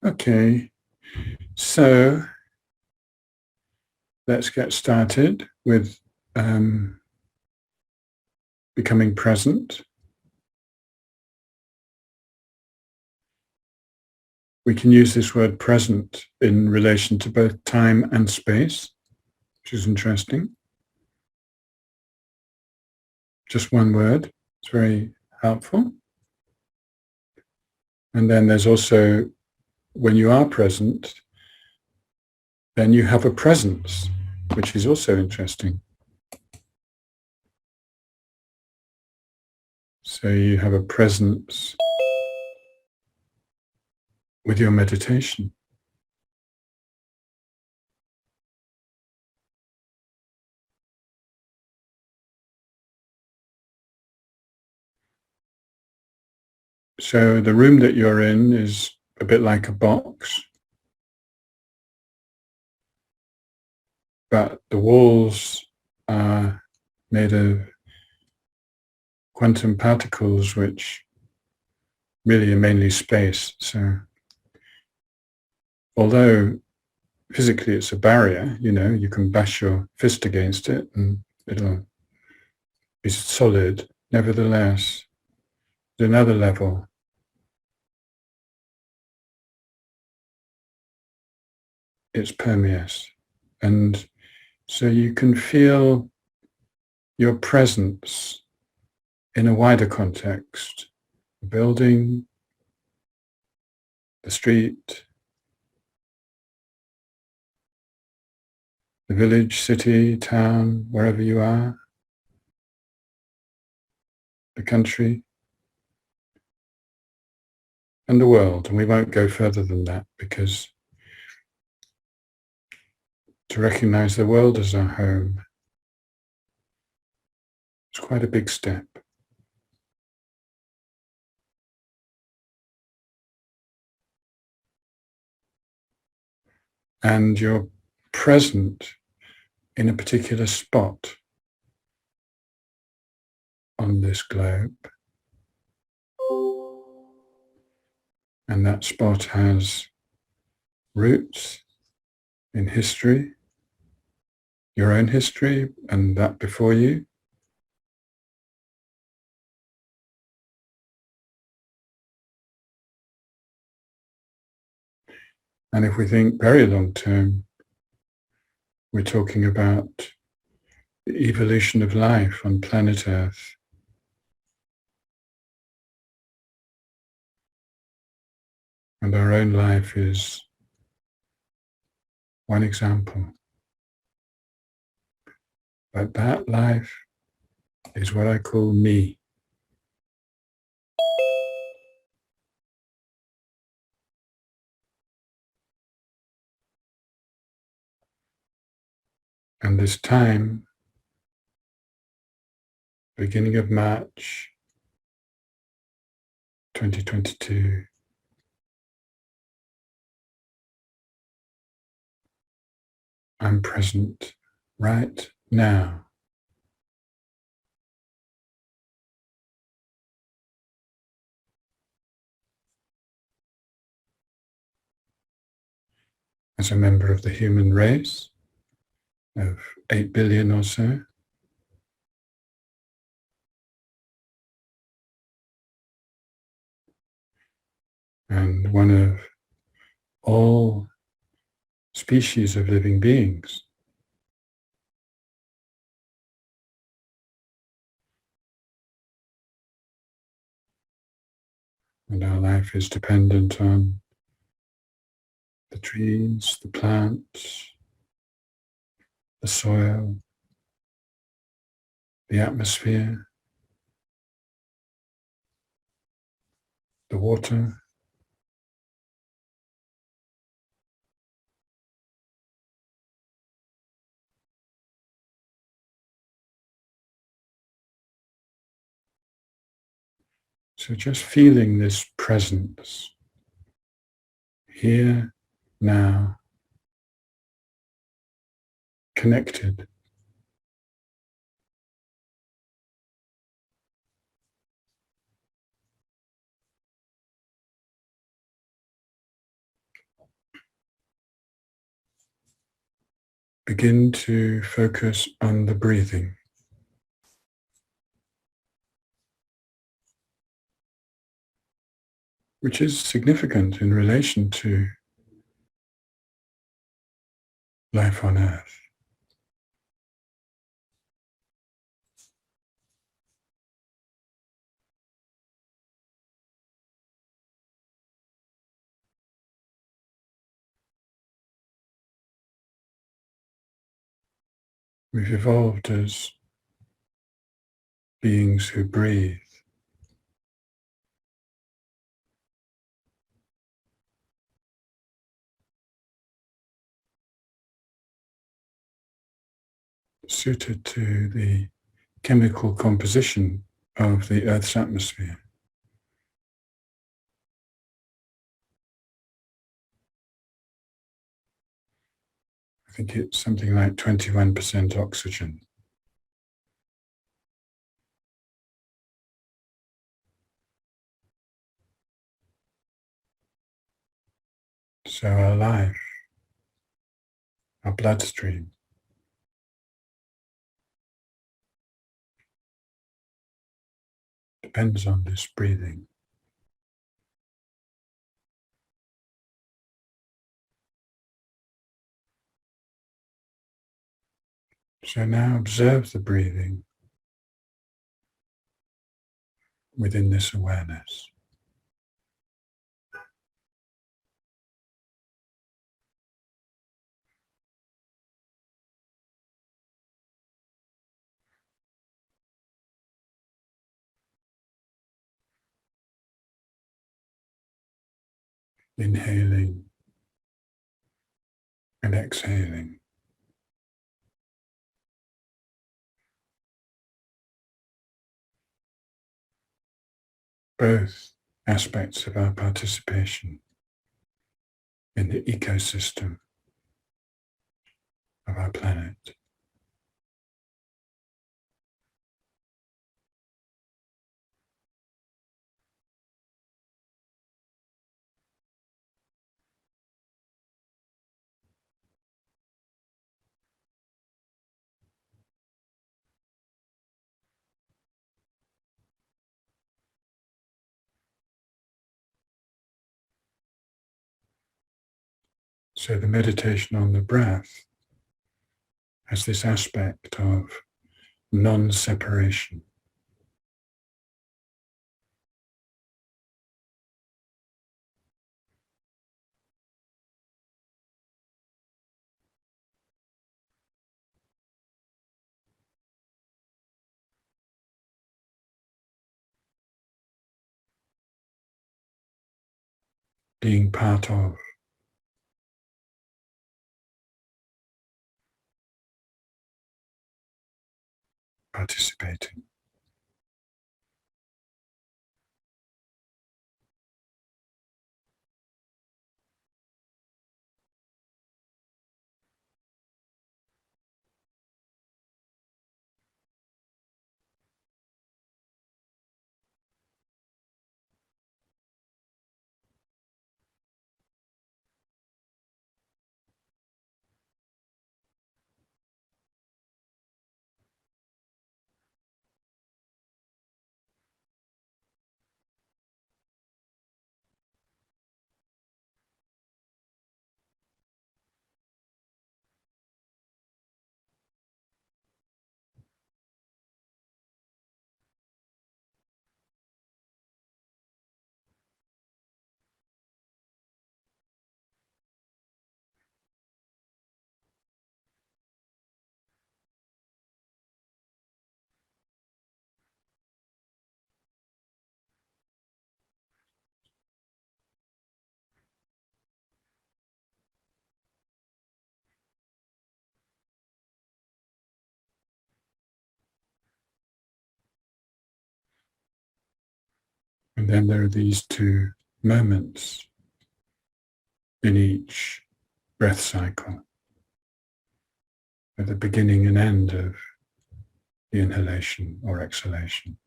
Okay, so let's get started with um, becoming present. We can use this word present in relation to both time and space, which is interesting. Just one word. It's very helpful. And then there's also, when you are present, then you have a presence, which is also interesting. So you have a presence with your meditation. So the room that you're in is a bit like a box, but the walls are made of quantum particles, which really are mainly space. So although physically it's a barrier, you can bash your fist against it and it'll be solid. Nevertheless, at another level, it's permeous. And so you can feel your presence in a wider context, the building, the street, the village, city, town, wherever you are, the country, and the world. And we won't go further than that, because to recognize the world as our home is quite a big step. And you're present in a particular spot on this globe. And that spot has roots in history, your own history, and that before you. And if we think very long term, we're talking about the evolution of life on planet Earth. And our own life is one example. But that life is what I call me. And this time, beginning of March 2022, I'm present right now. As a member of the human race of 8 billion or so, and one of all species of living beings. And our life is dependent on the trees, the plants, the soil, the atmosphere, the water. So just feeling this presence here, now, connected. begin to focus on the breathing. Which is significant in relation to life on Earth. We've evolved as beings who breathe. Suited to the chemical composition of the Earth's atmosphere. I think it's something like 21% oxygen. So our life, our bloodstream, depends on this breathing. So now observe the breathing within this awareness. Inhaling and exhaling. Both aspects of our participation in the ecosystem of our planet. So the meditation on the breath has this aspect of non-separation. Being part of, participating. And then there are these two moments in each breath cycle, at the beginning and end of the inhalation or exhalation.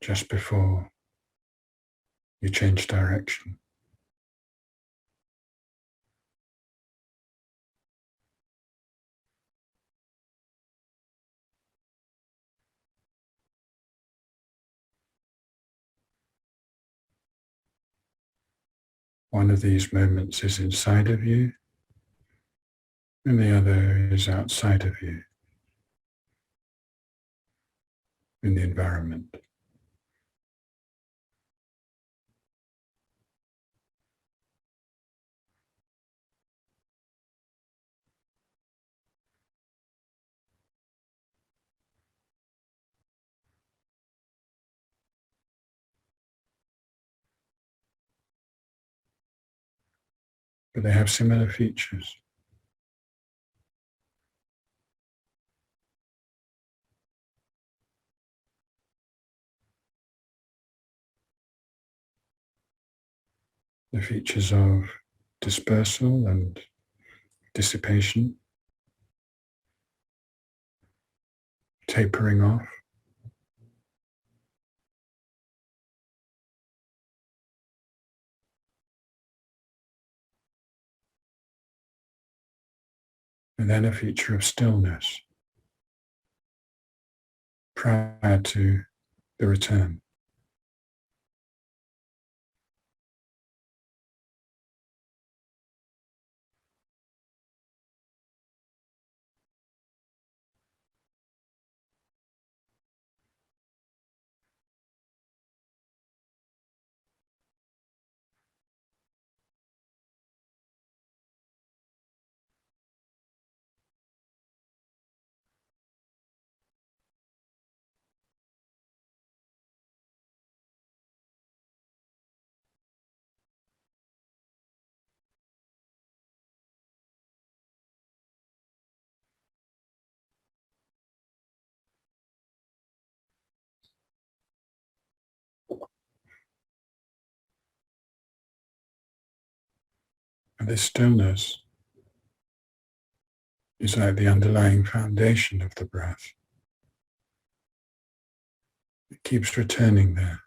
just before you change direction. One of these moments is inside of you, and the other is outside of you, in the environment. But they have similar features. The features of dispersal and dissipation, tapering off, and then a feature of stillness prior to the return. And this stillness is like the underlying foundation of the breath. It keeps returning there.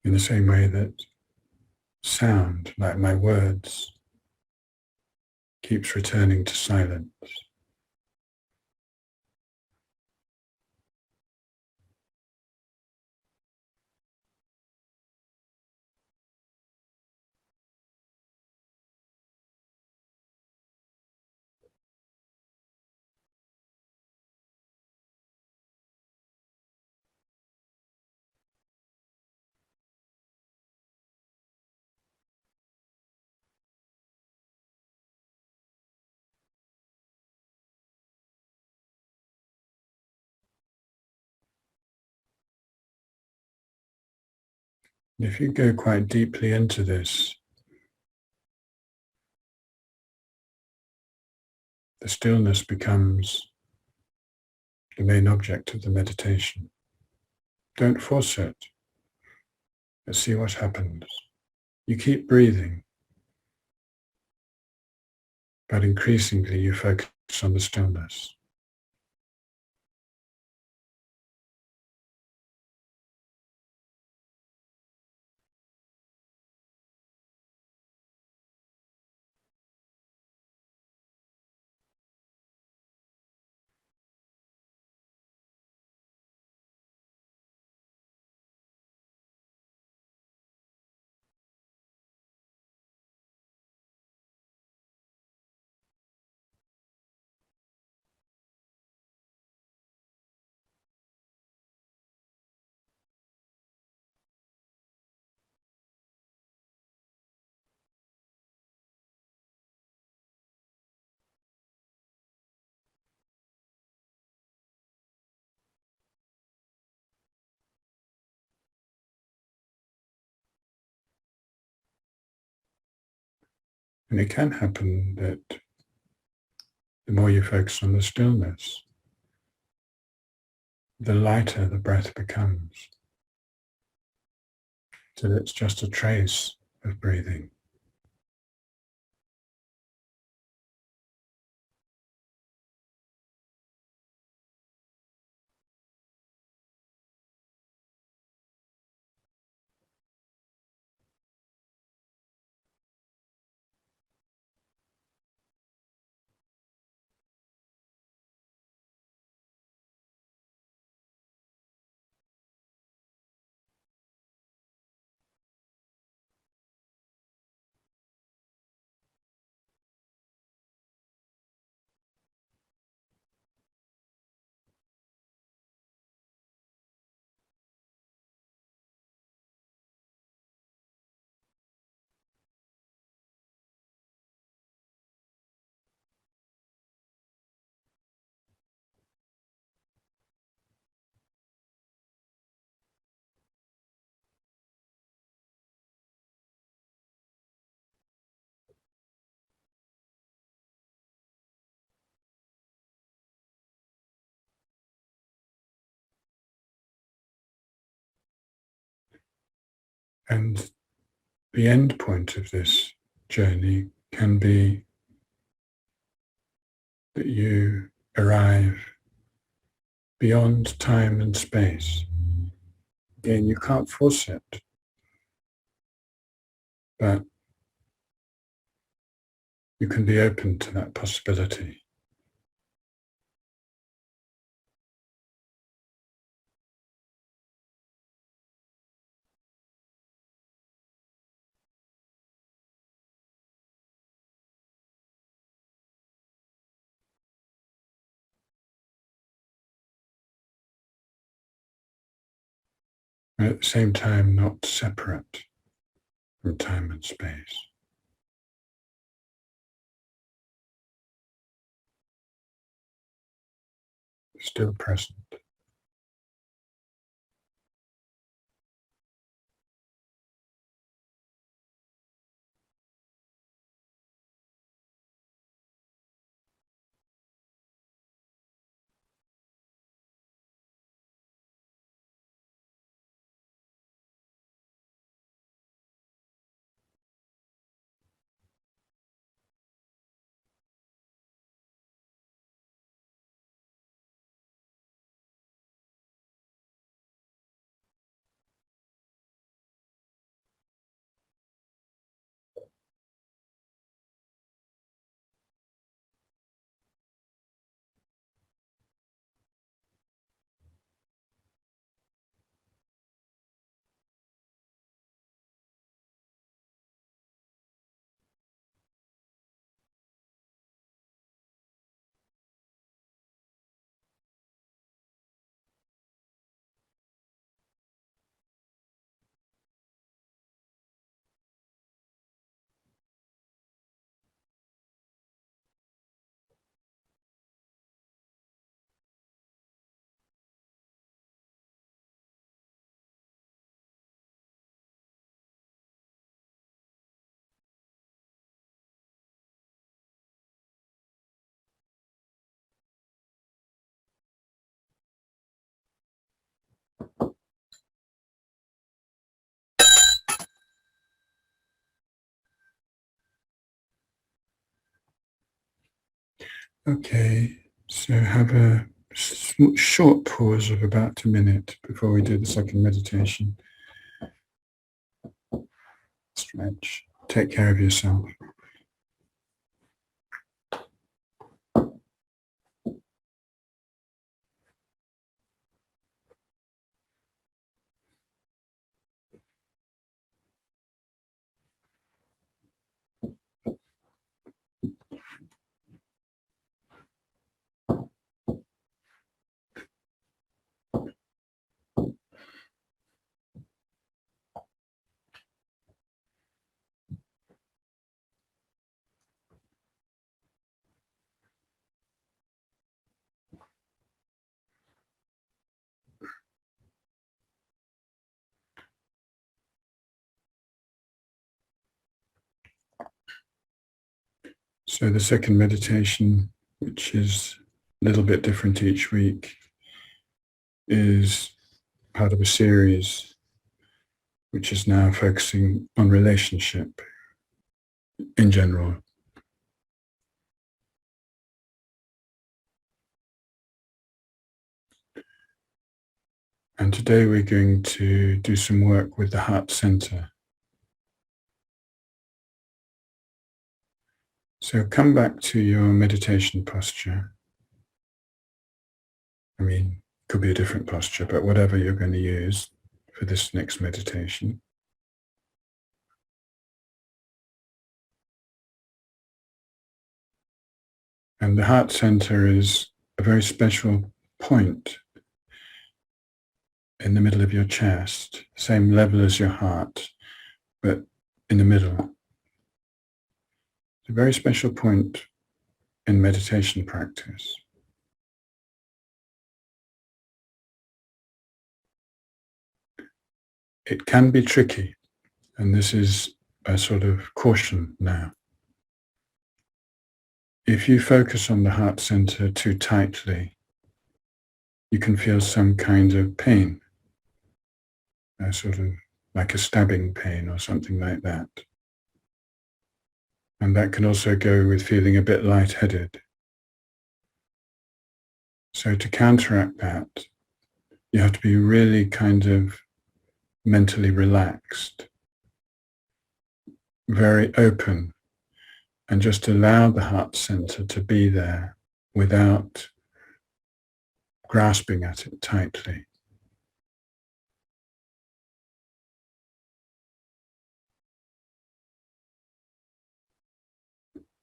In the same way that sound, like my words, keeps returning to silence. And if you go quite deeply into this, the stillness becomes the main object of the meditation. Don't force it, but see what happens. You keep breathing, but increasingly you focus on the stillness. And it can happen that the more you focus on the stillness, the lighter the breath becomes, till it's just a trace of breathing. And the end point of this journey can be that you arrive beyond time and space. Again, you can't force it, but you can be open to that possibility. At the same time, not separate from time and space. Still present. Okay, so have a short pause of about a minute before we do the second meditation. Stretch. Take care of yourself. So the second meditation, which is a little bit different each week, is part of a series which is now focusing on relationship in general. And today we're going to do some work with the heart center. So come back to your meditation posture. I mean, it could be a different posture, but whatever you're going to use for this next meditation. And the heart center is a very special point in the middle of your chest, same level as your heart, but in the middle. It's a very special point in meditation practice. It can be tricky, and this is a sort of caution now. If you focus on the heart center too tightly, you can feel some kind of pain, a sort of like a stabbing pain or something like that. And that can also go with feeling a bit lightheaded. So to counteract that, you have to be really kind of mentally relaxed, very open, and just allow the heart center to be there without grasping at it tightly.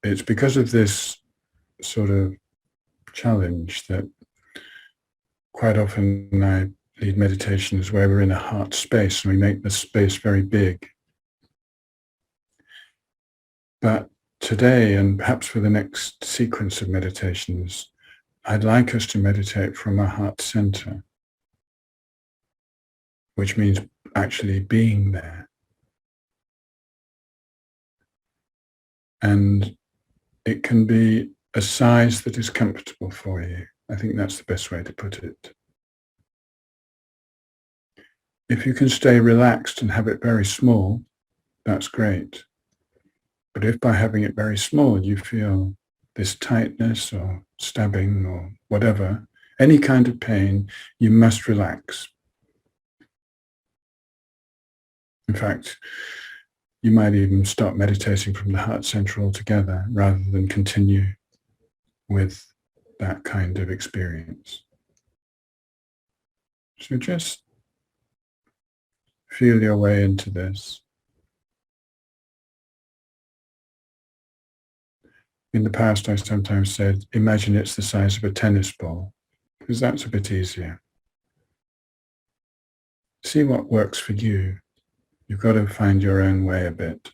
It's because of this sort of challenge that quite often I lead meditations where we're in a heart space and we make the space very big. But today, and perhaps for the next sequence of meditations, I'd like us to meditate from our heart center, which means actually being there. And it can be a size that is comfortable for you. I think that's the best way to put it. If you can stay relaxed and have it very small, that's great. But if by having it very small, you feel this tightness or stabbing or whatever, any kind of pain, you must relax. In fact, you might even stop meditating from the heart center altogether rather than continue with that kind of experience. So just feel your way into this. In the past, I sometimes said, imagine it's the size of a tennis ball, because that's a bit easier. See what works for you. You've got to find your own way a bit.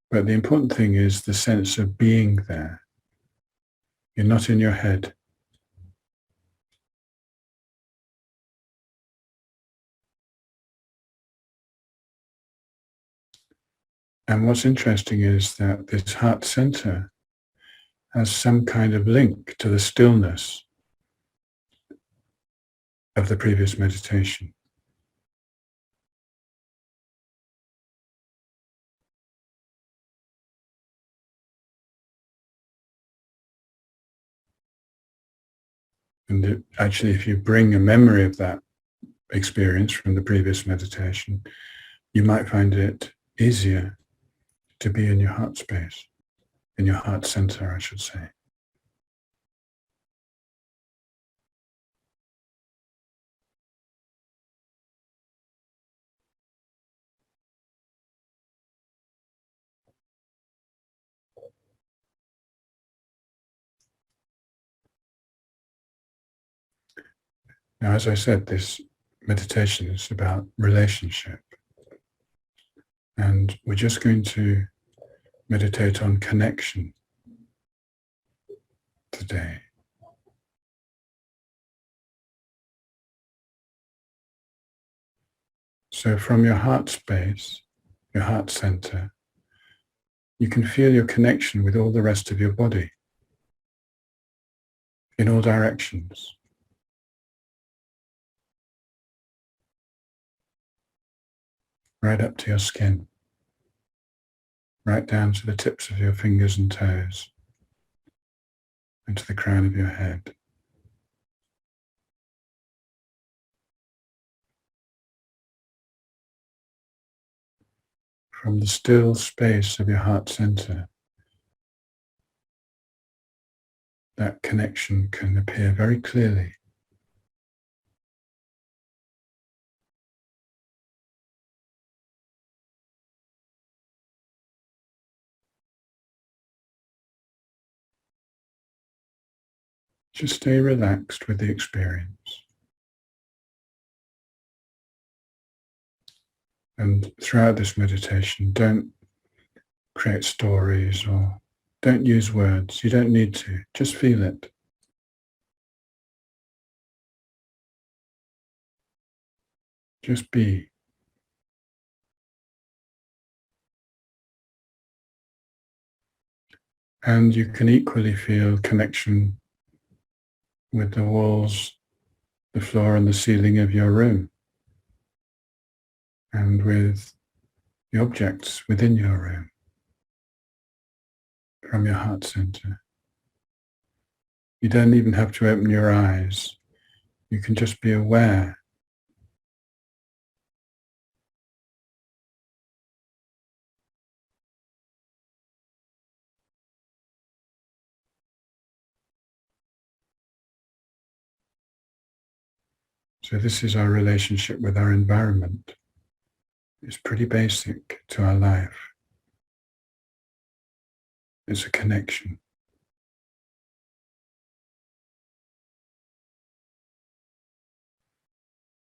But the important thing is the sense of being there. You're not in your head. And what's interesting is that this heart center has some kind of link to the stillness of the previous meditation. And actually, if you bring a memory of that experience from the previous meditation, you might find it easier to be in your heart space, in your heart center, I should say. Now, as I said, this meditation is about relationship. And we're just going to meditate on connection today. So from your heart space, your heart center, you can feel your connection with all the rest of your body in all directions. Right up to your skin, right down to the tips of your fingers and toes, and to the crown of your head. From the still space of your heart center, that connection can appear very clearly. Just stay relaxed with the experience. And throughout this meditation, don't create stories or don't use words. You don't need to. Just feel it. Just be. And you can equally feel connection with the walls, the floor and the ceiling of your room, and with the objects within your room from your heart center. You don't even have to open your eyes. You can just be aware. So this is our relationship with our environment. It's pretty basic to our life. It's a connection.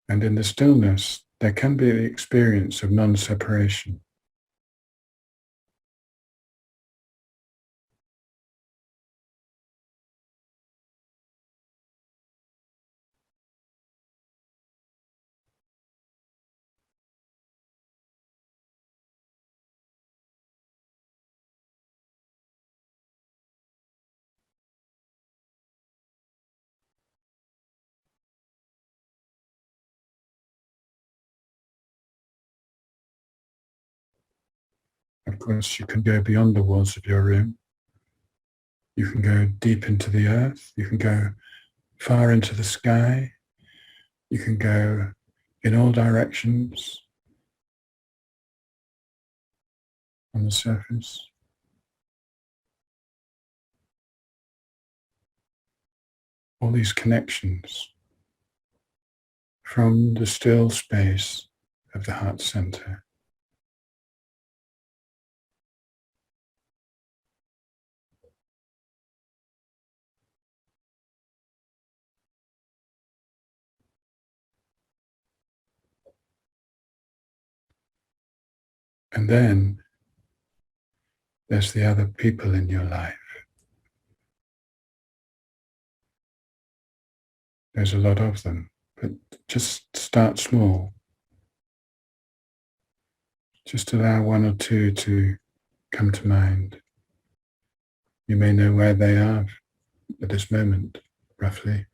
And in the stillness, there can be the experience of non-separation. Of course, you can go beyond the walls of your room. You can go deep into the earth. You can go far into the sky. You can go in all directions on the surface. All these connections from the still space of the heart center. And then there's the other people in your life. There's a lot of them, but just start small. Just allow one or two to come to mind. You may know where they are at this moment, roughly.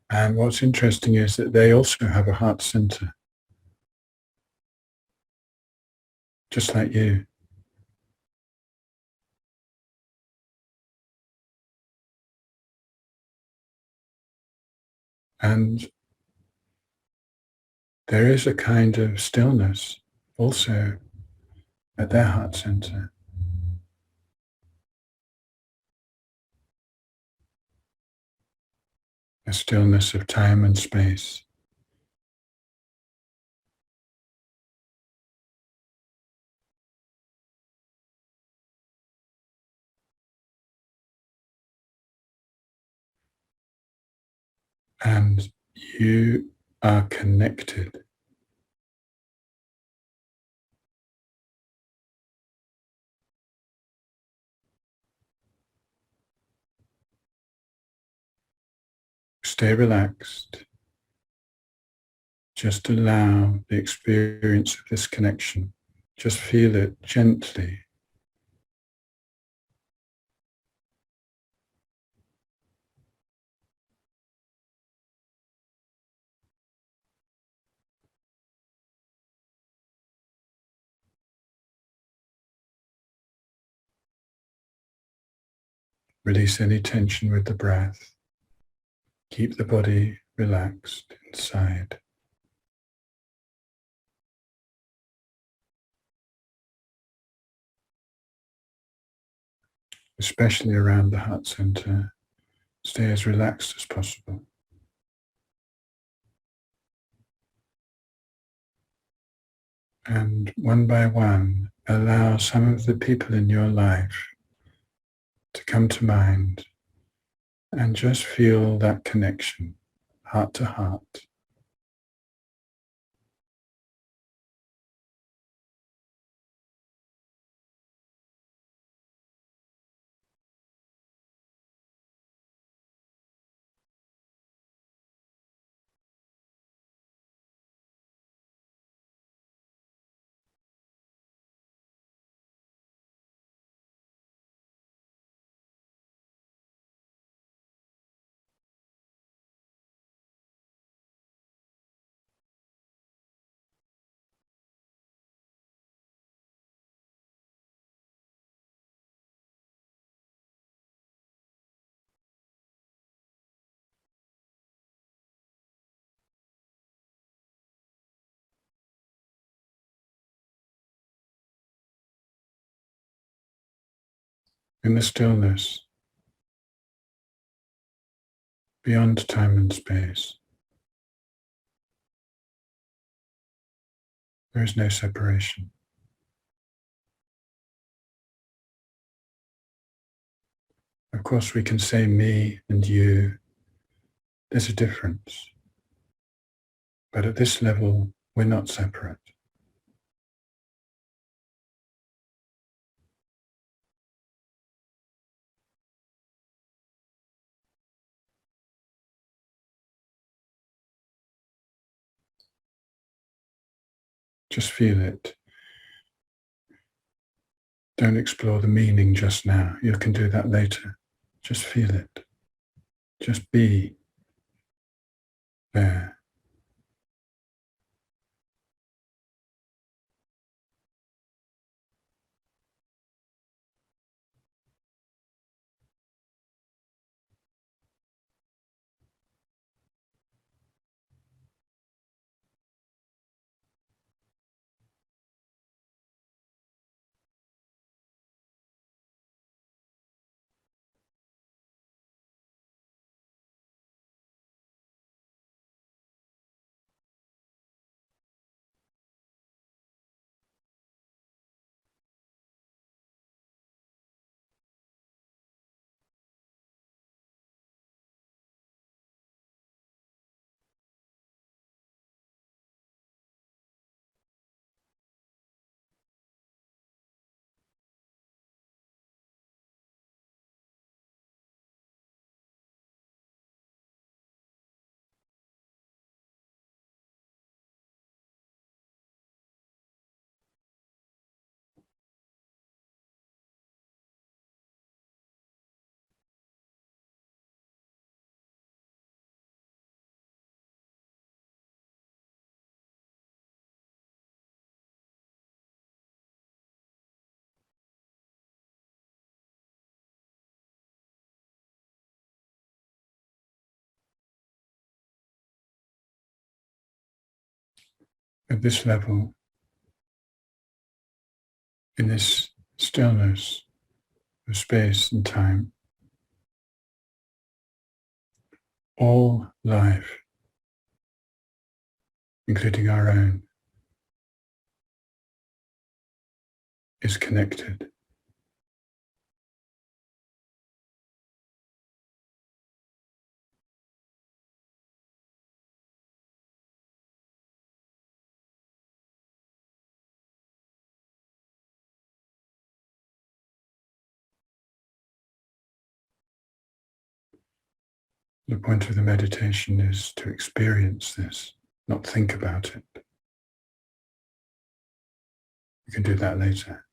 And what's interesting is that they also have a heart center, just like you. And there is a kind of stillness also at their heart center, a stillness of time and space. And you are connected. Stay relaxed. Just allow the experience of this connection. Just feel it gently. Release any tension with the breath. Keep the body relaxed inside. Especially around the heart center. Stay as relaxed as possible. And one by one, allow some of the people in your life to come to mind and just feel that connection, heart to heart. in the stillness, beyond time and space, there is no separation. Of course, we can say me and you, there's a difference. But at this level, we're not separate. Just feel it. Don't explore the meaning just now. You can do that later. Just feel it. Just be there. At this level, in this stillness of space and time, all life, including our own, is connected. The point of the meditation is to experience this, not think about it. You can do that later.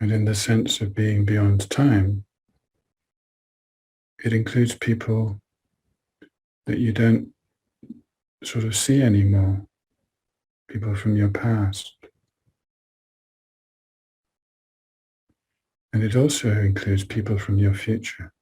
And in the sense of being beyond time, it includes people that you don't sort of see anymore, people from your past. And it also includes people from your future.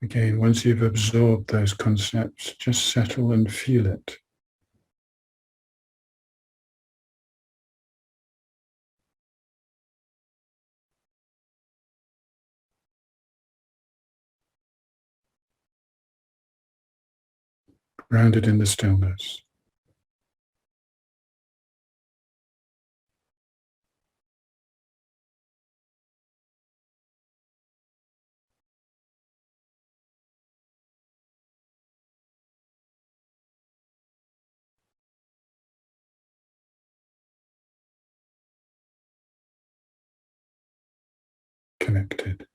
Again, once you've absorbed those concepts, just settle and feel it. Grounded in the stillness. Connected.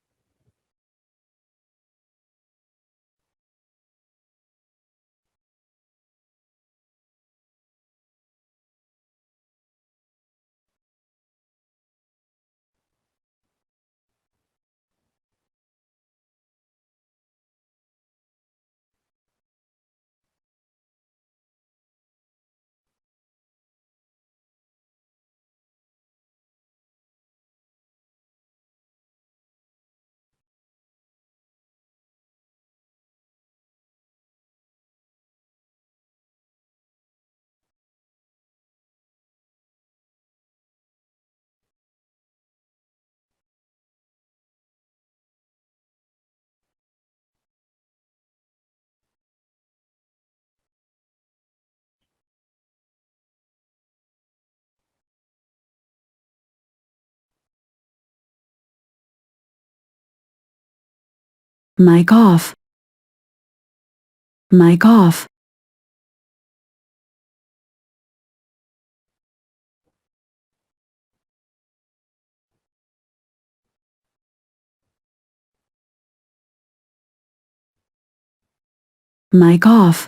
Mic off. Mic off. Mic off.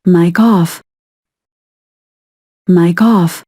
Mic off. Mic off.